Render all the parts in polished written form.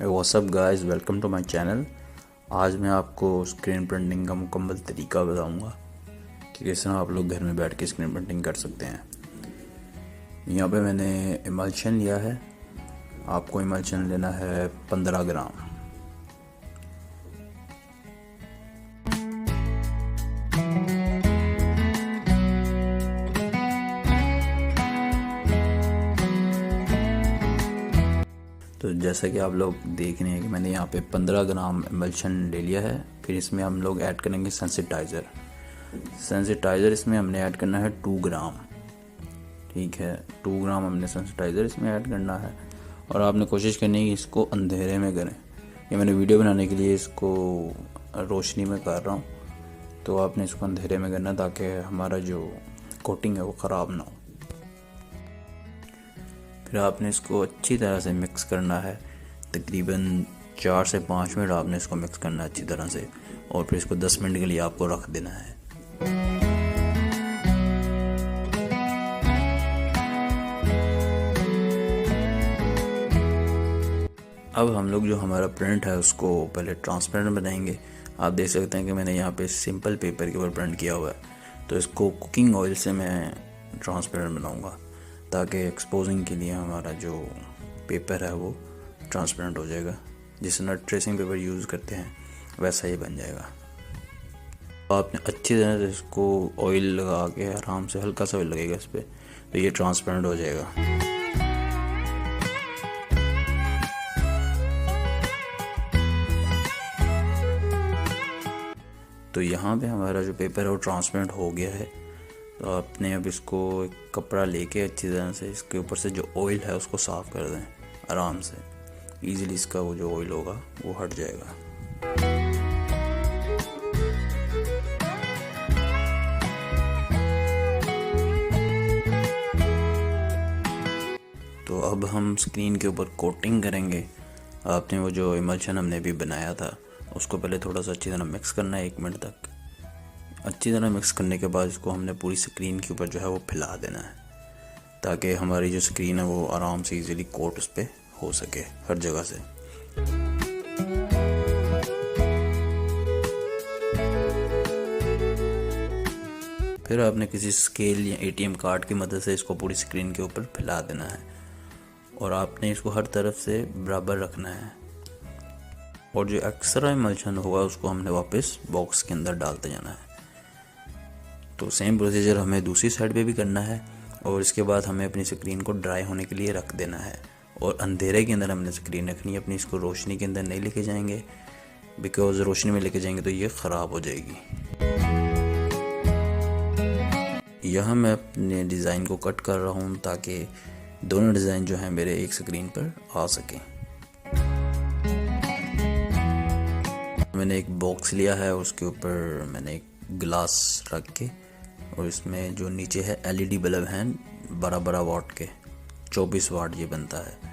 WhatsApp guys, welcome to my channel. आज मैं आपको स्क्रीन प्रिंटिंग का मुकम्मल तरीका बताऊंगा कि किस तरह आप लोग घर में बैठ के स्क्रीन प्रिंटिंग कर सकते हैं। यहाँ पे मैंने इमल्शन लिया है। आपको इमल्शन लेना है 15 ग्राम। तो जैसा कि आप लोग देख रहे हैं कि मैंने यहाँ पे 15 ग्राम इमल्शन ले लिया है। फिर इसमें हम लोग ऐड करेंगे सेंसिटाइज़र इसमें हमने ऐड करना है 2 ग्राम। ठीक है, 2 ग्राम हमने सेंसिटाइज़र इसमें ऐड करना है। और आपने कोशिश करनी है कि इसको अंधेरे में करें। ये मैंने वीडियो बनाने के लिए इसको रोशनी में कर रहा हूँ, तो आपने इसको अंधेरे में करना ताकि हमारा जो कोटिंग है वो ख़राब ना हो। फिर आपने इसको अच्छी तरह से मिक्स करना है। तकरीबन 4 से 5 मिनट आपने इसको मिक्स करना है अच्छी तरह से, और फिर इसको 10 मिनट के लिए आपको रख देना है। अब हम लोग जो हमारा प्रिंट है उसको पहले ट्रांसपेरेंट बनाएंगे। आप देख सकते हैं कि मैंने यहाँ पे सिंपल पेपर के ऊपर प्रिंट किया हुआ है, तो इसको कुकिंग ऑयल से मैं ट्रांसपेरेंट बनाऊंगा ताकि एक्सपोजिंग के लिए हमारा जो पेपर है वो ट्रांसपेरेंट हो जाएगा। जिस तरह ट्रेसिंग पेपर यूज़ करते हैं वैसा ही बन जाएगा। तो आपने अच्छी तरह से इसको ऑयल लगा के आराम से, हल्का सा ऑयल लगेगा इस पर, तो ये ट्रांसपेरेंट हो जाएगा। तो यहाँ पे हमारा जो पेपर है वो ट्रांसपेरेंट हो गया है। तो आपने अब इसको एक कपड़ा लेके अच्छी तरह से इसके ऊपर से जो ऑयल है उसको साफ़ कर दें आराम से। इजीली इसका वो जो ऑयल होगा वो हट जाएगा। तो अब हम स्क्रीन के ऊपर कोटिंग करेंगे। आपने वो जो इमल्शन हमने भी बनाया था उसको पहले थोड़ा सा अच्छी तरह मिक्स करना है 1 मिनट तक। अच्छी तरह मिक्स करने के बाद इसको हमने पूरी स्क्रीन के ऊपर जो है वो फैला देना है ताकि हमारी जो स्क्रीन है वो आराम से इजीली कोट उस पर हो सके हर जगह से। फिर आपने किसी स्केल या ATM कार्ड की मदद से इसको पूरी स्क्रीन के ऊपर फैला देना है और आपने इसको हर तरफ से बराबर रखना है। और जो एक्स्ट्रा इमल्शन होगा उसको हमने वापस बॉक्स के अंदर डालते जाना है। तो सेम प्रोसीजर हमें दूसरी साइड पे भी करना है। और इसके बाद हमें अपनी स्क्रीन को ड्राई होने के लिए रख देना है और अंधेरे के अंदर हमने स्क्रीन रखनी है अपनी। इसको रोशनी के अंदर नहीं लेके जाएंगे, बिकॉज रोशनी में लेके जाएंगे तो ये ख़राब हो जाएगी। यहाँ मैं अपने डिज़ाइन को कट कर रहा हूँ ताकि दोनों डिज़ाइन जो हैं मेरे एक स्क्रीन पर आ सकें। मैंने एक बॉक्स लिया है, उसके ऊपर मैंने एक ग्लास रख के, और इसमें जो नीचे है LED बल्ब हैं 12 वाट के, 24 वाट ये बनता है।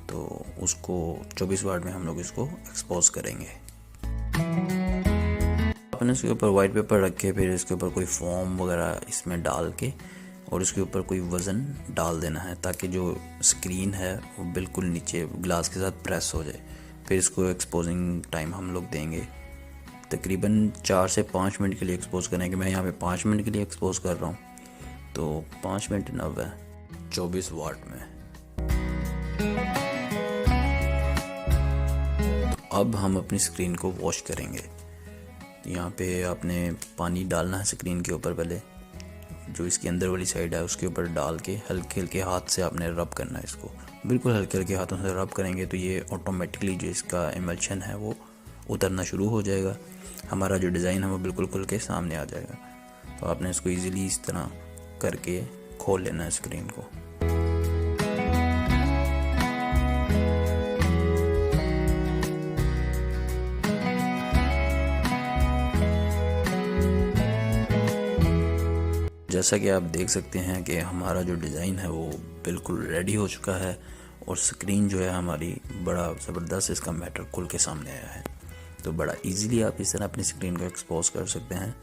तो उसको 24 वाट में हम लोग इसको एक्सपोज करेंगे। आपने इसके ऊपर वाइट पेपर रख के फिर इसके ऊपर कोई फॉर्म वगैरह इसमें डाल के और उसके ऊपर कोई वज़न डाल देना है ताकि जो स्क्रीन है वो बिल्कुल नीचे ग्लास के साथ प्रेस हो जाए। फिर इसको एक्सपोजिंग टाइम हम लोग देंगे तकरीबन 4 से 5 मिनट के लिए एक्सपोज करेंगे। मैं यहाँ पे 5 मिनट के लिए एक्सपोज कर रहा हूँ, तो 5 मिनट इनफ है 24 वाट में। तो अब हम अपनी स्क्रीन को वॉश करेंगे। यहाँ पे आपने पानी डालना है स्क्रीन के ऊपर, पहले जो इसकी अंदर वाली साइड है उसके ऊपर डाल के हल्के हल्के हाथ से आपने रब करना है इसको। बिल्कुल हल्के हल्के हाथों से रब करेंगे तो ये ऑटोमेटिकली जो इसका इमल्शन है वो उतरना शुरू हो जाएगा। हमारा जो डिज़ाइन है वो बिल्कुल खुल के सामने आ जाएगा। तो आपने इसको इजीली इस तरह करके खोल लेना है स्क्रीन को। जैसा कि आप देख सकते हैं कि हमारा जो डिज़ाइन है वो बिल्कुल रेडी हो चुका है और स्क्रीन जो है हमारी बड़ा ज़बरदस्त इसका मैटर खुल के सामने आया है। तो बड़ा इजीली आप इस तरह अपनी स्क्रीन को एक्सपोज कर सकते हैं।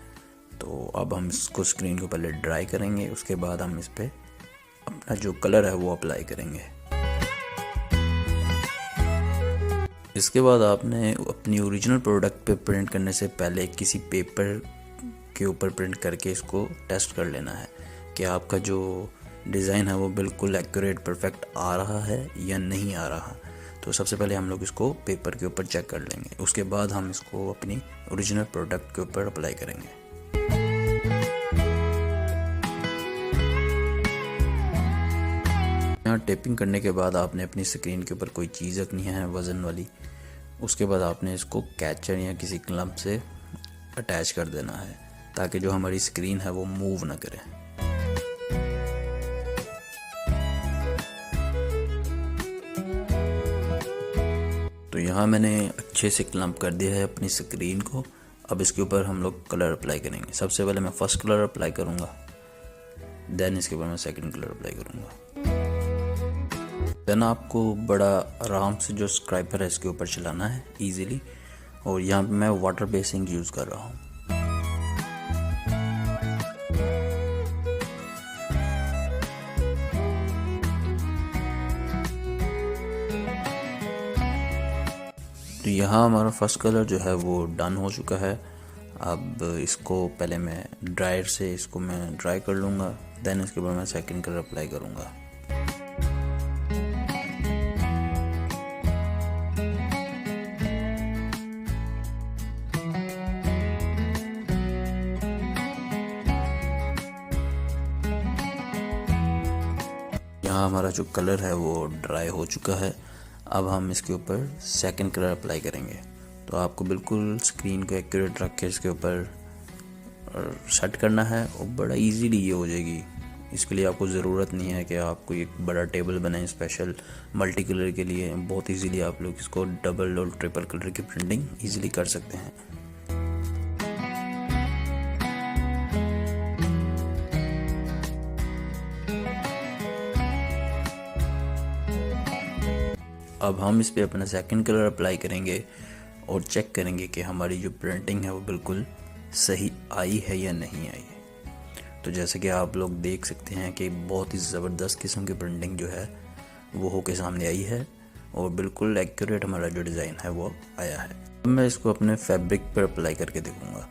तो अब हम इसको स्क्रीन को पहले ड्राई करेंगे, उसके बाद हम इस पर अपना जो कलर है वो अप्लाई करेंगे। इसके बाद आपने अपनी ओरिजिनल प्रोडक्ट पे प्रिंट करने से पहले किसी पेपर के ऊपर प्रिंट करके इसको टेस्ट कर लेना है कि आपका जो डिज़ाइन है वो बिल्कुल एक्यूरेट परफेक्ट आ रहा है या नहीं आ रहा। तो सबसे पहले हम लोग इसको पेपर के ऊपर चेक कर लेंगे, उसके बाद हम इसको अपनी ओरिजिनल प्रोडक्ट के ऊपर अप्लाई करेंगे। यहाँ टेपिंग करने के बाद आपने अपनी स्क्रीन के ऊपर कोई चीज़ रखनी है वज़न वाली, उसके बाद आपने इसको कैचर या किसी क्लैंप से अटैच कर देना है ताकि जो हमारी स्क्रीन है वो मूव ना करे। तो यहाँ मैंने अच्छे से क्लैंप कर दिया है अपनी स्क्रीन को। अब इसके ऊपर हम लोग कलर अप्लाई करेंगे। सबसे पहले मैं फर्स्ट कलर अप्लाई करूँगा, देन इसके ऊपर मैं सेकंड कलर अप्लाई करूँगा। देन आपको बड़ा आराम से जो स्क्राइबर है इसके ऊपर चलाना है इजीली। और यहाँ पे मैं वाटर बेसिंग यूज़ कर रहा हूँ। तो यहाँ हमारा फर्स्ट कलर जो है वो डन हो चुका है। अब इसको पहले मैं ड्रायर से इसको मैं ड्राई कर लूँगा, देन इसके बाद मैं सेकंड कलर अप्लाई करूँगा। यहाँ हमारा जो कलर है वो ड्राई हो चुका है। अब हम इसके ऊपर सेकंड कलर अप्लाई करेंगे। तो आपको बिल्कुल स्क्रीन को एक्यूरेट रख के इसके ऊपर सेट करना है और बड़ा इजीली ये हो जाएगी। इसके लिए आपको ज़रूरत नहीं है कि आपको एक बड़ा टेबल बनाएं स्पेशल मल्टी कलर के लिए। बहुत इजीली आप लोग इसको डबल और ट्रिपल कलर की प्रिंटिंग इजीली कर सकते हैं। अब हम इस पे अपना सेकंड कलर अप्लाई करेंगे और चेक करेंगे कि हमारी जो प्रिंटिंग है वो बिल्कुल सही आई है या नहीं आई है। तो जैसे कि आप लोग देख सकते हैं कि बहुत ही ज़बरदस्त किस्म की प्रिंटिंग जो है वो होके सामने आई है और बिल्कुल एक्यूरेट हमारा जो डिज़ाइन है वो आया है। अब मैं इसको अपने फैब्रिक पर अप्लाई करके देखूँगा।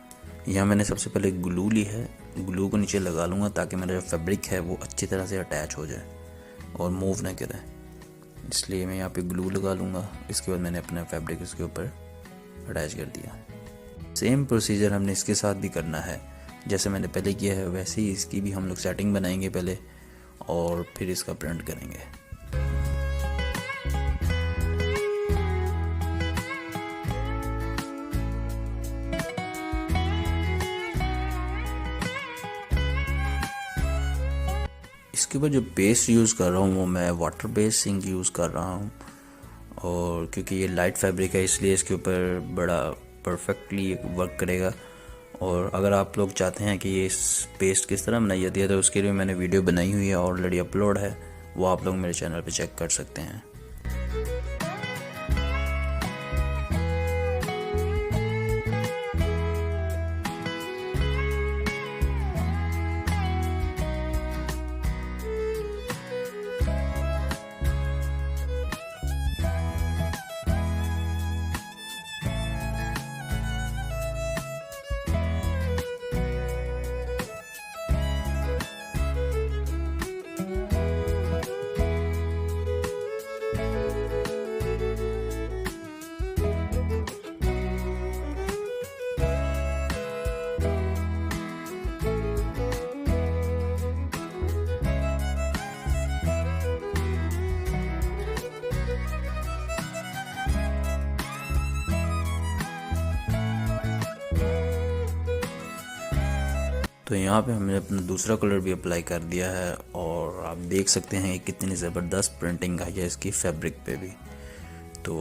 यहाँ मैंने सबसे पहले ग्लू ली है, ग्लू को नीचे लगा लूँगा ताकि मेरा जो फैब्रिक है वो अच्छी तरह से अटैच हो जाए और मूव ना करे, इसलिए मैं यहाँ पे ग्लू लगा लूँगा। इसके बाद मैंने अपना फैब्रिक इसके ऊपर अटैच कर दिया। सेम प्रोसीजर हमने इसके साथ भी करना है, जैसे मैंने पहले किया है वैसे ही इसकी भी हम लोग सेटिंग बनाएंगे पहले और फिर इसका प्रिंट करेंगे। इसके ऊपर जो बेस यूज़ कर रहा हूँ वो मैं वाटर बेस इंक यूज़ कर रहा हूँ और क्योंकि ये लाइट फैब्रिक है इसलिए इसके ऊपर बड़ा परफेक्टली वर्क करेगा। और अगर आप लोग चाहते हैं कि ये पेस्ट किस तरह बनाई जाती है तो उसके लिए मैंने वीडियो बनाई हुई है, ऑलरेडी अपलोड है, वो आप लोग मेरे चैनल पे चेक कर सकते हैं। तो यहाँ पे हमने अपना दूसरा कलर भी अप्लाई कर दिया है और आप देख सकते हैं कितनी ज़बरदस्त प्रिंटिंग आई है इसकी फैब्रिक पे भी। तो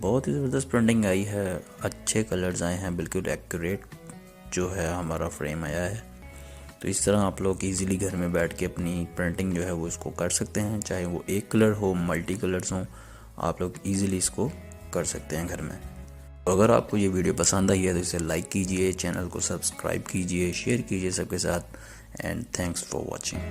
बहुत ही ज़बरदस्त प्रिंटिंग आई है, अच्छे कलर्स आए हैं, बिल्कुल एक्यूरेट जो है हमारा फ्रेम आया है। तो इस तरह आप लोग इजीली घर में बैठ के अपनी प्रिंटिंग जो है वो इसको कर सकते हैं, चाहे वो एक कलर हो मल्टी कलर्स हों, आप लोग इजीली इसको कर सकते हैं घर में। तो अगर आपको ये वीडियो पसंद आई है तो इसे लाइक कीजिए, चैनल को सब्सक्राइब कीजिए, शेयर कीजिए सबके साथ एंड थैंक्स फॉर वॉचिंग।